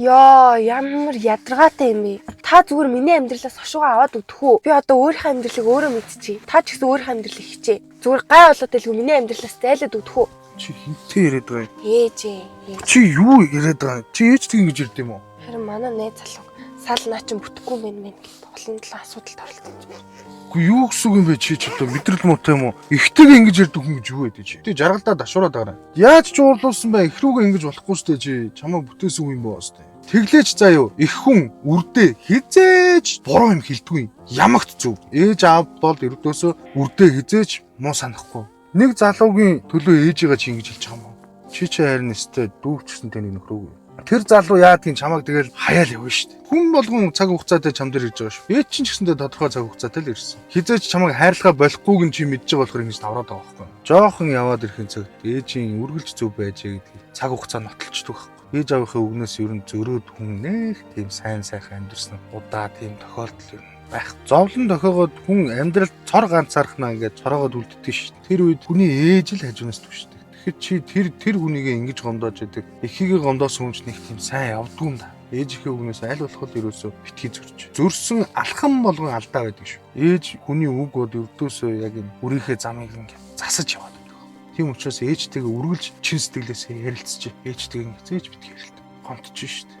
Яа, ямар ядаргаатай юм бэ? Та зүгээр миний амьдралаас хошуугаа аваад өгөх үү? Би одоо өөрийнхөө амьдралыг өөрөө мэдчихье. Та ч гэсэн өөрийнхөө амьдралыг хичээ. Зүгээр гай болоод л миний амьдралаас зайлаад өгөх үү? Чи хинтээ яриад байгаа юм? Ээжээ. Чи юу яриад байгаа юм? Чи ээжтэй ингэж ирд юм уу? Харин манай найз залуу сал наа чин бүтэхгүй юм байна гэж олон талын асуудалд оролцож байна. Үгүй юу гэсэн үг юм бэ чи одоо мэдрэл муутай юм уу? Ихтэйг ингэж ярьдаг хүн гэж юу байдэ чи? Тэ жаргалдаа дашуураад байгаа. Яаж ч уурлуулсан бай их рүүгээ ингэж болохгүй штэ чи чамайг бүтээсэн хүн юм боо штэ. Тэглээч заа юу их хүн үрдээ хизээч буруу юм хэлдэггүй. Ямагт зүв. Ээж аав бол өрдөөсөө үрдээ хизээч муу санахгүй. Нэг залуугийн төлөө ээжигээ чи ингэж хэлж байгаа юм уу? Чи харин өстэй дүүвчсэн тэнийг нөхрөөгүй. Тэр залуу яа тийм чамайг тэгэл хаяал явна шүү дээ. Хүн болгон цаг хугацаатай чам дээр ирж байгаа шүү. Ээж чинь ч гэсэндээ тодорхой цаг хугацаатай л ирсэн. Хизээч чамайг хайрлахаа болохгүйг нь чи мэдж байгаа болохоор ингэж тавраад байгаа байхгүй. Жохон яваад ирэхин цагт ээжийн үргэлж зөв байж гэдгийг цаг хугацаа нотолчдөг байхгүй. Ээж аавынхаа үгнээс ер нь зөрөөд хүн нэх тийм сайн сайхан амьдэрсэн удаа тийм тохиолдол юм байх. Зовлон тохиогоод хүн амьдрал цор ганцаархнаа ингээд цороогоод үлддэг шүү дээ. Тэр үед хүний ээж л хажуунаас түгшдэг. Тэгэхээр чи тэр хүнийгээ ингэж гомдоож идэг. Эхийгээ гомдоосон хүн ч нэг тийм сайн явдгүй юм да. Ээжийнхээ үгнээс аль болох ерөөсөө битгий зөрч. Зөрсөн алхам болгон алдаа байдаг шүү. Ээж хүний үг бод өрдөөсөө яг энэ үрийнхээ замыг ингээд засаж яваад байдаг. Тийм учраас ээжтэйгээ үргэлж чин сэтгэлээсээ ярилцчих. Ээжтэйгээ хизээж битгий ярилт. Гомдож шүү дээ.